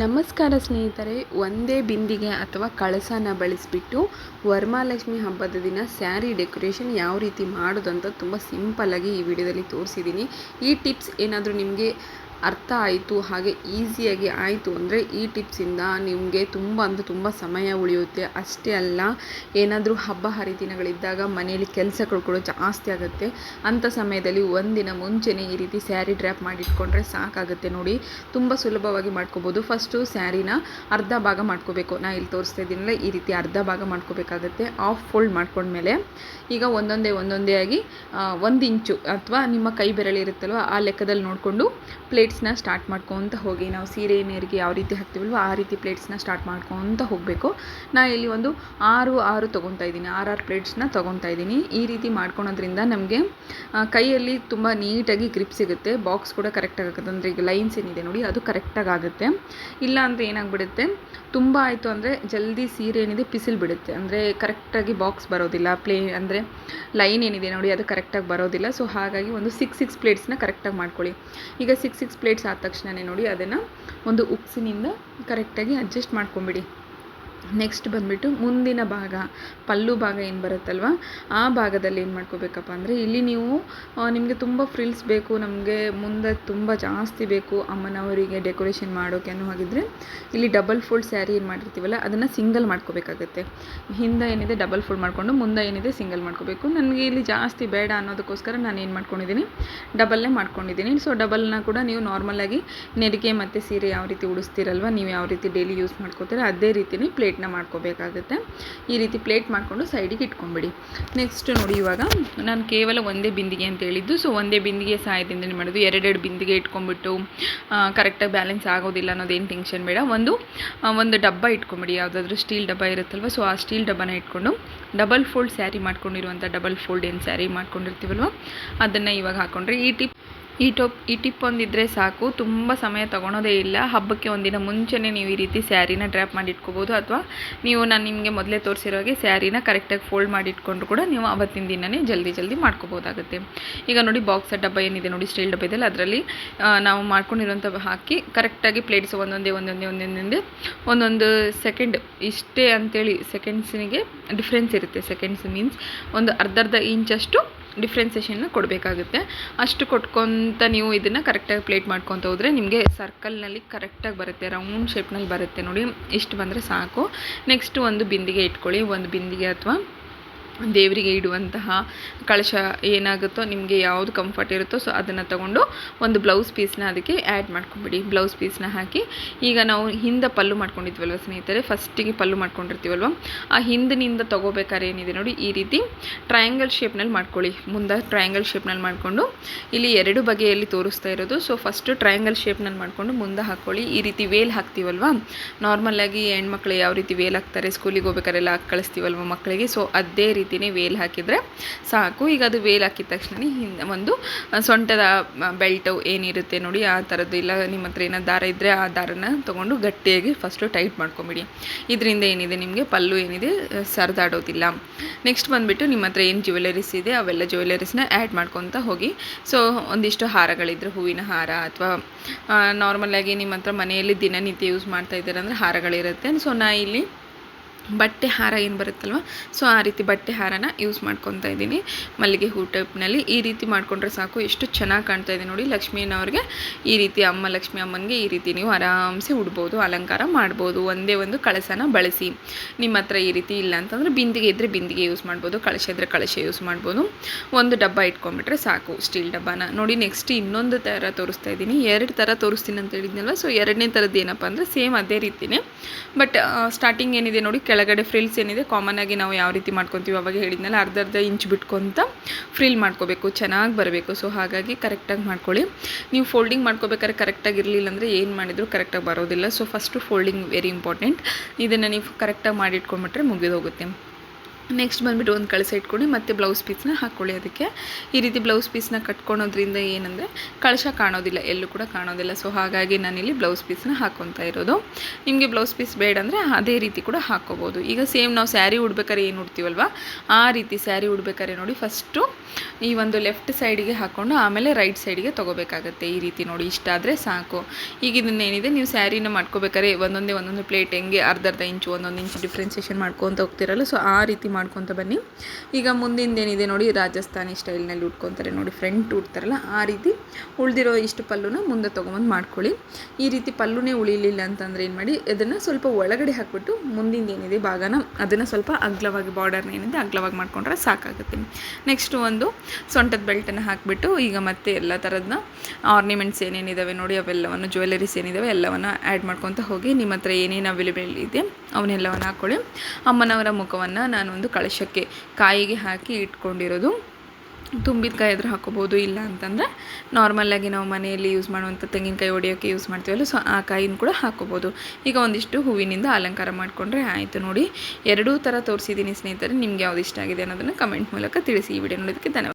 ನಮಸ್ಕಾರ ಸ್ನೇಹಿತರೆ, ಒಂದೇ ಬಿಂದಿಗೆ ಅಥವಾ ಕಳಸನ ಬಳಸಿಬಿಟ್ಟು ವರಮಹಾಲಕ್ಷ್ಮಿ ಹಬ್ಬದ ದಿನ ಸ್ಯಾರಿ ಡೆಕೋರೇಷನ್ ಯಾವ ರೀತಿ ಮಾಡೋದು ಅಂತ ತುಂಬ ಸಿಂಪಲ್ಲಾಗಿ ಈ ವಿಡಿಯೋದಲ್ಲಿ ತೋರಿಸಿದ್ದೀನಿ. ಈ ಟಿಪ್ಸ್ ಏನಾದರೂ ನಿಮಗೆ ಅರ್ಥ ಆಯಿತು, ಹಾಗೆ ಈಸಿಯಾಗಿ ಆಯಿತು ಅಂದರೆ ಈ ಟಿಪ್ಸಿಂದ ನಿಮಗೆ ತುಂಬ ಸಮಯ ಉಳಿಯುತ್ತೆ. ಅಷ್ಟೇ ಅಲ್ಲ, ಏನಾದರೂ ಹಬ್ಬ ಹರಿದಿನಗಳಿದ್ದಾಗ ಮನೆಯಲ್ಲಿ ಕೆಲಸಗಳು ಕೂಡ ಜಾಸ್ತಿ ಆಗುತ್ತೆ. ಅಂಥ ಸಮಯದಲ್ಲಿ ಒಂದಿನ ಮುಂಚೆನೇ ಈ ರೀತಿ ಸ್ಯಾರಿ ಡ್ರ್ಯಾಪ್ ಮಾಡಿಟ್ಕೊಂಡ್ರೆ ಸಾಕಾಗುತ್ತೆ. ನೋಡಿ, ತುಂಬ ಸುಲಭವಾಗಿ ಮಾಡ್ಕೋಬೋದು. ಫಸ್ಟು ಸ್ಯಾರಿನ ಅರ್ಧ ಭಾಗ ಮಾಡ್ಕೋಬೇಕು. ನಾನು ಇಲ್ಲಿ ತೋರಿಸ್ತಾ ಇದ್ದೀನಲ್ಲ, ಈ ರೀತಿ ಅರ್ಧ ಭಾಗ ಮಾಡ್ಕೋಬೇಕಾಗುತ್ತೆ. ಆಫ್ ಫೋಲ್ಡ್ ಮಾಡ್ಕೊಂಡ್ಮೇಲೆ ಈಗ ಒಂದೊಂದೇ ಆಗಿ 1 ಇಂಚು ಅಥವಾ ನಿಮ್ಮ ಕೈ ಬೆರಳು ಇರುತ್ತಲ್ವ ಆ ಲೆಕ್ಕದಲ್ಲಿ ನೋಡಿಕೊಂಡು ಪ್ಲೇಟ್ಸ್ನ ಸ್ಟಾರ್ಟ್ ಮಾಡ್ಕೊತ ಹೋಗಿ. ನಾವು ಸೀರೆ ನೇರಿಗೆ ಯಾವ ರೀತಿ ಹಾಕ್ತೀವಲ್ವ ಆ ರೀತಿ ಪ್ಲೇಟ್ಸ್ನ ಸ್ಟಾರ್ಟ್ ಮಾಡ್ಕೊತ ಹೋಗಬೇಕು. ನಾನು ಇಲ್ಲಿ ಒಂದು 6 ತೊಗೊತಾ ಇದ್ದೀನಿ, 6 ಪ್ಲೇಟ್ಸ್ನ ತೊಗೊತಾ ಇದ್ದೀನಿ. ಈ ರೀತಿ ಮಾಡ್ಕೊಳೋದ್ರಿಂದ ನಮಗೆ ಕೈಯಲ್ಲಿ ತುಂಬ ನೀಟಾಗಿ ಗ್ರಿಪ್ ಸಿಗುತ್ತೆ. ಬಾಕ್ಸ್ ಕೂಡ ಕರೆಕ್ಟಾಗಿ ಆಗುತ್ತೆ. ಅಂದರೆ ಈಗ ಲೈನ್ಸ್ ಏನಿದೆ ನೋಡಿ, ಅದು ಕರೆಕ್ಟಾಗಿ ಆಗುತ್ತೆ. ಇಲ್ಲ ಅಂದರೆ ಏನಾಗ್ಬಿಡುತ್ತೆ, ತುಂಬ ಆಯಿತು ಅಂದರೆ ಜಲ್ದಿ ಸೀರೆ ಏನಿದೆ ಪಿಸಿಲ್ ಬಿಡುತ್ತೆ. ಅಂದರೆ ಕರೆಕ್ಟಾಗಿ ಬಾಕ್ಸ್ ಬರೋದಿಲ್ಲ, ಅಂದರೆ ಲೈನ್ ಏನಿದೆ ನೋಡಿ ಅದು ಕರೆಕ್ಟಾಗಿ ಬರೋದಿಲ್ಲ. ಸೊ ಹಾಗಾಗಿ ಒಂದು 6 ಪ್ಲೇಟ್ಸ್ನ ಕರೆಕ್ಟಾಗಿ ಮಾಡ್ಕೊಳ್ಳಿ. ಈಗ 6 ಪ್ಲೇಟ್ಸ್ ಆದ ತಕ್ಷಣವೇ ನೋಡಿ ಅದನ್ನು ಒಂದು ಉಕ್ಸಿನಿಂದ ಕರೆಕ್ಟಾಗಿ ಅಡ್ಜಸ್ಟ್ ಮಾಡ್ಕೊಂಬಿಡಿ. ನೆಕ್ಸ್ಟ್ ಬಂದುಬಿಟ್ಟು ಮುಂದಿನ ಭಾಗ, ಪಲ್ಲು ಭಾಗ ಏನು ಬರುತ್ತಲ್ವ ಆ ಭಾಗದಲ್ಲಿ ಏನು ಮಾಡ್ಕೋಬೇಕಪ್ಪ ಅಂದರೆ, ಇಲ್ಲಿ ನೀವು ನಿಮಗೆ ತುಂಬ ಫ್ರಿಲ್ಸ್ ಬೇಕು, ನಮಗೆ ಮುಂದೆ ತುಂಬ ಜಾಸ್ತಿ ಬೇಕು ಅಮ್ಮನವರಿಗೆ ಡೆಕೋರೇಷನ್ ಮಾಡೋಕೆ ಅನ್ನೋ ಹಾಗಿದ್ರೆ ಇಲ್ಲಿ ಡಬಲ್ ಫೋಲ್ಡ್ ಸ್ಯಾರಿ ಏನು ಮಾಡಿರ್ತೀವಲ್ಲ ಅದನ್ನು ಸಿಂಗಲ್ ಮಾಡ್ಕೋಬೇಕಾಗುತ್ತೆ. ಹಿಂದೆ ಏನಿದೆ ಡಬಲ್ ಫೋಲ್ಡ್ ಮಾಡಿಕೊಂಡು ಮುಂದೆ ಏನಿದೆ ಸಿಂಗಲ್ ಮಾಡ್ಕೋಬೇಕು. ನನಗೆ ಇಲ್ಲಿ ಜಾಸ್ತಿ ಬೇಡ ಅನ್ನೋದಕ್ಕೋಸ್ಕರ ನಾನು ಏನು ಮಾಡ್ಕೊಂಡಿದ್ದೀನಿ, ಡಬಲ್ನೇ ಮಾಡ್ಕೊಂಡಿದ್ದೀನಿ. ಸೊ ಡಬಲ್ನ ಕೂಡ ನೀವು ನಾರ್ಮಲಾಗಿ ನೆರಿಗೆ ಮತ್ತು ಸೀರೆ ಯಾವ ರೀತಿ ಉಡಿಸ್ತೀರಲ್ವ, ನೀವು ಯಾವ ರೀತಿ ಡೈಲಿ ಯೂಸ್ ಮಾಡ್ಕೋತೀರ ಅದೇ ರೀತಿಯೇ ಪ್ಲೇಟ್ನ ಮಾಡ್ಕೋಬೇಕಾಗುತ್ತೆ. ಈ ರೀತಿ ಪ್ಲೇಟ್ ಮಾಡಿಕೊಂಡು ಸೈಡಿಗೆ ಇಟ್ಕೊಂಬಿಡಿ. ನೆಕ್ಸ್ಟ್ ನೋಡಿ, ಇವಾಗ ನಾನು ಕೇವಲ ಒಂದೇ ಬಿಂದಿಗೆ ಅಂತ ಹೇಳಿದ್ದು. ಸೊ ಒಂದೇ ಬಿಂದಿಗೆ ಸಹಾಯದಿಂದ ಏನು ಮಾಡೋದು, 2 ಬಿಂದಿಗೆ ಇಟ್ಕೊಂಡ್ಬಿಟ್ಟು ಕರೆಕ್ಟಾಗಿ ಬ್ಯಾಲೆನ್ಸ್ ಆಗೋದಿಲ್ಲ ಅನ್ನೋದೇನು ಟೆನ್ಷನ್ ಬೇಡ. ಒಂದು ಡಬ್ಬ ಇಟ್ಕೊಂಬಿಡಿ, ಯಾವುದಾದ್ರೂ ಸ್ಟೀಲ್ ಡಬ್ಬ ಇರುತ್ತಲ್ವ. ಸೊ ಆ ಸ್ಟೀಲ್ ಡಬ್ಬನ ಇಟ್ಕೊಂಡು ಡಬಲ್ ಫೋಲ್ಡ್ ಸ್ಯಾರಿ ಮಾಡ್ಕೊಂಡಿರುವಂಥ ಡಬಲ್ ಫೋಲ್ಡ್ ಏನು ಸ್ಯಾರಿ ಮಾಡ್ಕೊಂಡಿರ್ತೀವಲ್ವ ಅದನ್ನು ಇವಾಗ ಹಾಕ್ಕೊಂಡ್ರೆ ಈ ಟಿಪ್ ಒಂದಿದ್ರೆ ಸಾಕು, ತುಂಬ ಸಮಯ ತೊಗೊಳೋದೇ ಇಲ್ಲ. ಹಬ್ಬಕ್ಕೆ ಒಂದಿನ ಮುಂಚೆನೇ ನೀವು ಈ ರೀತಿ ಸ್ಯಾರಿನ ಡ್ರ್ಯಾಪ್ ಮಾಡಿ ಇಟ್ಕೋಬೋದು. ಅಥವಾ ನಾನು ನಿಮಗೆ ಮೊದಲೇ ತೋರಿಸಿರೋ ಹಾಗೆ ಸ್ಯಾರಿನ ಕರೆಕ್ಟಾಗಿ ಫೋಲ್ಡ್ ಮಾಡಿ ಇಟ್ಕೊಂಡು ಕೂಡ ನೀವು ಅವತ್ತಿನ ದಿನವೇ ಜಲ್ದಿ ಮಾಡ್ಕೋಬೋದಾಗುತ್ತೆ. ಈಗ ನೋಡಿ, ಬಾಕ್ಸ್ ಡಬ್ಬ ಏನಿದೆ ನೋಡಿ, ಸ್ಟೀಲ್ ಡಬ್ಬ ಇದೆಯಲ್ಲ ಅದರಲ್ಲಿ ನಾವು ಮಾಡ್ಕೊಂಡಿರೋಂಥ ಹಾಕಿ ಕರೆಕ್ಟಾಗಿ ಪ್ಲೇಟ್ಸ್ ಒಂದೊಂದು ಸೆಕೆಂಡ್ ಇಷ್ಟೇ ಅಂತೇಳಿ ಸೆಕೆಂಡ್ಸಿಗೆ ಡಿಫ್ರೆನ್ಸ್ ಇರುತ್ತೆ. ಸೆಕೆಂಡ್ಸ್ ಮೀನ್ಸ್ ಒಂದು ಅರ್ಧ ಇಂಚಷ್ಟು ಡಿಫ್ರೆನ್ಸೇಷನ್ನ ಕೊಡಬೇಕಾಗುತ್ತೆ. ಅಷ್ಟು ಕೊಟ್ಕೊತ ನೀವು ಇದನ್ನು ಕರೆಕ್ಟಾಗಿ ಪ್ಲೇಟ್ ಮಾಡ್ಕೊತ ಹೋದರೆ ನಿಮಗೆ ಸರ್ಕಲ್ನಲ್ಲಿ ಕರೆಕ್ಟಾಗಿ ಬರುತ್ತೆ, ರೌಂಡ್ ಶೇಪ್ನಲ್ಲಿ ಬರುತ್ತೆ. ನೋಡಿ, ಇಷ್ಟು ಬಂದರೆ ಸಾಕು. ನೆಕ್ಸ್ಟ್ ಒಂದು ಬಿಂದಿಗೆ ಇಟ್ಕೊಳ್ಳಿ. ಒಂದು ಬಿಂದಿಗೆ ಅಥವಾ ದೇವರಿಗೆ ಇಡುವಂತಹ ಕಳಶ ಏನಾಗುತ್ತೋ ನಿಮಗೆ ಯಾವುದು ಕಂಫರ್ಟ್ ಇರುತ್ತೋ ಸೊ ಅದನ್ನು ತಗೊಂಡು ಒಂದು ಬ್ಲೌಸ್ ಪೀಸ್ನ ಅದಕ್ಕೆ ಆ್ಯಡ್ ಮಾಡ್ಕೊಂಬಿಡಿ. ಬ್ಲೌಸ್ ಪೀಸ್ನ ಹಾಕಿ ಈಗ ನಾವು ಹಿಂದೆ ಪಲ್ಲು ಮಾಡ್ಕೊಂಡಿದ್ವಲ್ವ ಸ್ನೇಹಿತರೆ, ಫಸ್ಟಿಗೆ ಪಲ್ಲು ಮಾಡ್ಕೊಂಡಿರ್ತೀವಲ್ವ ಆ ಹಿಂದಿನಿಂದ ತೊಗೋಬೇಕಾದ್ರೆ ಏನಿದೆ ನೋಡಿ, ಈ ರೀತಿ ಟ್ರಯಾಂಗಲ್ ಶೇಪ್ನಲ್ಲಿ ಮಾಡ್ಕೊಳ್ಳಿ. ಮುಂದೆ ಟ್ರಯಾಂಗಲ್ ಶೇಪ್ನಲ್ಲಿ ಮಾಡಿಕೊಂಡು ಇಲ್ಲಿ 2 ಬಗೆಯಲ್ಲಿ ತೋರಿಸ್ತಾ ಇರೋದು. ಸೊ ಫಸ್ಟು ಟ್ರಯಾಂಗಲ್ ಶೇಪ್ನಲ್ಲಿ ಮಾಡಿಕೊಂಡು ಮುಂದೆ ಹಾಕ್ಕೊಳ್ಳಿ. ಈ ರೀತಿ ವೇಲ್ ಹಾಕ್ತೀವಲ್ವ, ನಾರ್ಮಲಾಗಿ ಹೆಣ್ಮಕ್ಳು ಯಾವ ರೀತಿ ವೇಲ್ ಹಾಕ್ತಾರೆ, ಸ್ಕೂಲಿಗೆ ಹೋಗ್ಬೇಕಾರೆಲ್ಲ ಹಾಕಿ ಕಳಿಸ್ತೀವಲ್ವ ಮಕ್ಕಳಿಗೆ, ಸೊ ಅದೇ ರೀತಿಯೇ ವೇಲ್ ಹಾಕಿದರೆ ಸಾಕು. ಈಗ ಅದು ವೇಲ್ ಹಾಕಿದ ತಕ್ಷಣ ಹಿಂದೆ ಒಂದು ಸೊಂಟದ ಬೆಲ್ಟು ಏನಿರುತ್ತೆ ನೋಡಿ ಆ ಥರದ್ದು, ಇಲ್ಲ ನಿಮ್ಮ ಹತ್ರ ಏನೋ ದಾರ ಇದ್ದರೆ ಆ ದಾರನ ತೊಗೊಂಡು ಗಟ್ಟಿಯಾಗಿ ಫಸ್ಟು ಟೈಟ್ ಮಾಡ್ಕೊಂಬಿಡಿ. ಇದರಿಂದ ಏನಿದೆ ನಿಮಗೆ ಪಲ್ಲು ಏನಿದೆ ಸರಿದಾಡೋದಿಲ್ಲ. ನೆಕ್ಸ್ಟ್ ಬಂದುಬಿಟ್ಟು ನಿಮ್ಮ ಹತ್ರ ಏನು ಜ್ಯುವೆಲರೀಸ್ ಇದೆ ಅವೆಲ್ಲ ಜ್ಯುವೆಲರೀಸ್ನ ಆ್ಯಡ್ ಮಾಡ್ಕೊತ ಹೋಗಿ. ಸೊ ಒಂದಿಷ್ಟು ಹಾರಗಳಿದ್ರೆ ಹೂವಿನ ಹಾರ ಅಥವಾ ನಾರ್ಮಲಾಗಿ ನಿಮ್ಮ ಹತ್ರ ಮನೆಯಲ್ಲಿ ದಿನನಿತ್ಯ ಯೂಸ್ ಮಾಡ್ತಾ ಇದ್ದಾರೆ ಅಂದರೆ ಹಾರಗಳಿರುತ್ತೆ. ಸೊ ನಾ ಇಲ್ಲಿ ಬಟ್ಟೆ ಹಾರ ಏನು ಬರುತ್ತಲ್ವ, ಸೊ ಆ ರೀತಿ ಬಟ್ಟೆ ಹಾರನ ಯೂಸ್ ಮಾಡ್ಕೊತಾ ಇದ್ದೀನಿ. ಮಲ್ಲಿಗೆ ಹೂ ಟೈಪ್ನಲ್ಲಿ ಈ ರೀತಿ ಮಾಡಿಕೊಂಡ್ರೆ ಸಾಕು. ಎಷ್ಟು ಚೆನ್ನಾಗಿ ಕಾಣ್ತಾ ಇದೆ ನೋಡಿ. ಲಕ್ಷ್ಮೀನವ್ರಿಗೆ ಈ ರೀತಿ ಲಕ್ಷ್ಮೀ ಅಮ್ಮನಿಗೆ ಈ ರೀತಿ ನೀವು ಆರಾಮ್ಸೆ ಉಡ್ಬೋದು, ಅಲಂಕಾರ ಮಾಡ್ಬೋದು. ಒಂದೇ ಒಂದು ಕಳಸನ ಬಳಸಿ. ನಿಮ್ಮ ಹತ್ರ ಈ ರೀತಿ ಇಲ್ಲ ಅಂತಂದರೆ ಬಿಂದಿಗೆ ಇದ್ದರೆ ಬಿಂದಿಗೆ ಯೂಸ್ ಮಾಡ್ಬೋದು, ಕಳಶ ಇದ್ದರೆ ಕಳಶ ಯೂಸ್ ಮಾಡ್ಬೋದು. ಒಂದು ಡಬ್ಬ ಇಟ್ಕೊಂಡ್ಬಿಟ್ರೆ ಸಾಕು, ಸ್ಟೀಲ್ ಡಬ್ಬನ. ನೋಡಿ, ನೆಕ್ಸ್ಟ್ ಇನ್ನೊಂದು ಥರ ತೋರಿಸ್ತಾ ಇದ್ದೀನಿ. 2 ಥರ ತೋರಿಸ್ತೀನಿ ಅಂತ ಹೇಳಿದ್ನಲ್ವ. ಸೊ 2ನೇ ಥರದ್ದು ಏನಪ್ಪ ಅಂದರೆ ಸೇಮ್ ಅದೇ ರೀತಿಯೇ, ಬಟ್ ಸ್ಟಾರ್ಟಿಂಗ್ ಏನಿದೆ ನೋಡಿ, ಕೆಳಗಡೆ ಫ್ರಿಲ್ಸ್ ಏನಿದೆ ಕಾಮನ್ ಆಗಿ ನಾವು ಯಾವ ರೀತಿ ಮಾಡ್ಕೊತೀವಿ ಅವಾಗ ಹೇಳಿದ್ನಲ್ಲ, ಅರ್ಧ ಇಂಚ್ ಬಿಟ್ಕೊತ ಫ್ರಿಲ್ ಮಾಡ್ಕೋಬೇಕು, ಚೆನ್ನಾಗಿ ಬರಬೇಕು. ಸೊ ಹಾಗಾಗಿ ಕರೆಕ್ಟಾಗಿ ಮಾಡ್ಕೊಳ್ಳಿ. ನೀವು ಫೋಲ್ಡಿಂಗ್ ಮಾಡ್ಕೋಬೇಕಾದ್ರೆ ಕರೆಕ್ಟಾಗಿ ಇರಲಿಲ್ಲ ಅಂದರೆ ಏನು ಮಾಡಿದರೂ ಕರೆಕ್ಟಾಗಿ ಬರೋದಿಲ್ಲ. So first folding very important. ಇದನ್ನು ನೀವು ಕರೆಕ್ಟಾಗಿ ಮಾಡಿಟ್ಕೊಂಡ್ಬಿಟ್ರೆ ಮುಗಿದೋಗುತ್ತೆ. ನೆಕ್ಸ್ಟ್ ಬಂದುಬಿಟ್ಟು ಒಂದು ಕಳಸ ಇಟ್ಕೊಂಡು ಮತ್ತು ಬ್ಲೌಸ್ ಪೀಸ್ನ ಹಾಕ್ಕೊಳ್ಳಿ. ಅದಕ್ಕೆ ಈ ರೀತಿ ಬ್ಲೌಸ್ ಪೀಸ್ನ ಕಟ್ಕೊಳೋದ್ರಿಂದ ಏನಂದರೆ ಕಳಶ ಕಾಣೋದಿಲ್ಲ, ಎಲ್ಲೂ ಕೂಡ ಕಾಣೋದಿಲ್ಲ. ಸೊ ಹಾಗಾಗಿ ನಾನಿಲ್ಲಿ ಬ್ಲೌಸ್ ಪೀಸ್ನ ಹಾಕ್ಕೊತಾ ಇರೋದು. ನಿಮಗೆ ಬ್ಲೌಸ್ ಪೀಸ್ ಬೇಡ ಅಂದರೆ ಅದೇ ರೀತಿ ಕೂಡ ಹಾಕ್ಕೋಬೋದು. ಈಗ ಸೇಮ್ ನಾವು ಸ್ಯಾರಿ ಉಡ್ಬೇಕಾದ್ರೆ ಏನು ಉಡ್ತೀವಲ್ವ ಆ ರೀತಿ ಸ್ಯಾರಿ ಉಡ್ಬೇಕಾದ್ರೆ ನೋಡಿ ಫಸ್ಟು ಈ ಒಂದು ಲೆಫ್ಟ್ ಸೈಡಿಗೆ ಹಾಕ್ಕೊಂಡು ಆಮೇಲೆ ರೈಟ್ ಸೈಡಿಗೆ ತೊಗೋಬೇಕಾಗತ್ತೆ. ಈ ರೀತಿ ನೋಡಿ ಇಷ್ಟಾದರೆ ಸಾಕು. ಈಗ ಇದನ್ನೇನಿದೆ ನೀವು ಸ್ಯಾರಿನ ಮಾಡ್ಕೋಬೇಕಾದ್ರೆ ಒಂದೊಂದೇ ಪ್ಲೇಟ್ ಹೆಂಗೆ ಅರ್ಧ ಇಂಚು ಒಂದೊಂದು ಇಂಚು ಡಿಫ್ರೆನ್ಸಿಯೇಷನ್ ಮಾಡ್ಕೊತ ಹೋಗ್ತಿರಲ್ಲ, ಸೊ ಆ ರೀತಿ ಮಾಡ್ಕೊತ ಬನ್ನಿ. ಈಗ ಮುಂದಿಂದೇನಿದೆ ನೋಡಿ ರಾಜಸ್ಥಾನಿ ಸ್ಟೈಲ್ನಲ್ಲಿ ಉಟ್ಕೊತಾರೆ ನೋಡಿ, ಫ್ರಂಟ್ ಉಡ್ತಾರಲ್ಲ ಆ ರೀತಿ ಉಳಿದಿರೋ ಇಷ್ಟು ಪಲ್ಲುನ ಮುಂದೆ ತೊಗೊಂಬಂದು ಮಾಡ್ಕೊಳ್ಳಿ. ಈ ರೀತಿ ಪಲ್ಲುನೇ ಉಳಿಲಿಲ್ಲ ಅಂತಂದರೆ ಏನು ಮಾಡಿ, ಅದನ್ನು ಸ್ವಲ್ಪ ಒಳಗಡೆ ಹಾಕ್ಬಿಟ್ಟು ಮುಂದಿಂದೇನಿದೆ ಭಾಗನ ಅದನ್ನು ಸ್ವಲ್ಪ ಅಗ್ಲವಾಗಿ ಬಾರ್ಡರ್ನ ಏನಿದೆ ಅಗ್ಲವಾಗಿ ಮಾಡ್ಕೊಂಡ್ರೆ ಸಾಕಾಗುತ್ತೆ. ನೆಕ್ಸ್ಟು ಒಂದು ಸೊಂಟದ ಬೆಲ್ಟನ್ನು ಹಾಕಿಬಿಟ್ಟು ಈಗ ಮತ್ತೆ ಎಲ್ಲ ಥರದನ್ನ ಆರ್ನಿಮೆಂಟ್ಸ್ ಏನೇನಿದ್ದಾವೆ ನೋಡಿ ಅವೆಲ್ಲವನ್ನು ಜ್ಯುವೆಲರೀಸ್ ಏನಿದ್ದಾವೆ ಎಲ್ಲವನ್ನು ಆ್ಯಡ್ ಮಾಡ್ಕೊತ ಹೋಗಿ. ನಿಮ್ಮ ಹತ್ರ ಏನೇನು ಅವೈಲೇಬಲ್ ಇದೆ ಅವನ್ನೆಲ್ಲವನ್ನು ಹಾಕ್ಕೊಳ್ಳಿ. ಅಮ್ಮನವರ ಮುಖವನ್ನು ನಾನು ಒಂದು ಕಳಶಕ್ಕೆ ಕಾಯಿಗೆ ಹಾಕಿ ಇಟ್ಕೊಂಡಿರೋದು. ತುಂಬಿದ ಕಾಯಿ ಆದರೂ ಹಾಕೋಬೋದು, ಇಲ್ಲ ಅಂತಂದರೆ ನಾರ್ಮಲಾಗಿ ನಾವು ಮನೆಯಲ್ಲಿ ಯೂಸ್ ಮಾಡುವಂಥ ತೆಂಗಿನಕಾಯಿ ಹೊಡಿಯೋಕ್ಕೆ ಯೂಸ್ ಮಾಡ್ತೀವಲ್ಲ, ಸೊ ಆ ಕಾಯಿನ ಕೂಡ ಹಾಕೋಬೋದು. ಈಗ ಒಂದಿಷ್ಟು ಹೂವಿನಿಂದ ಅಲಂಕಾರ ಮಾಡಿಕೊಂಡ್ರೆ ಆಯಿತು. ನೋಡಿ ಎರಡೂ ಥರ ತೋರಿಸಿದ್ದೀನಿ ಸ್ನೇಹಿತರೆ. ನಿಮ್ಗೆ ಯಾವ್ದು ಇಷ್ಟ ಆಗಿದೆ ಅನ್ನೋದನ್ನು ಕಮೆಂಟ್ ಮೂಲಕ ತಿಳಿಸಿ. ಈ ವಿಡಿಯೋ ನೋಡೋದಕ್ಕೆ ಧನ್ಯವಾದ.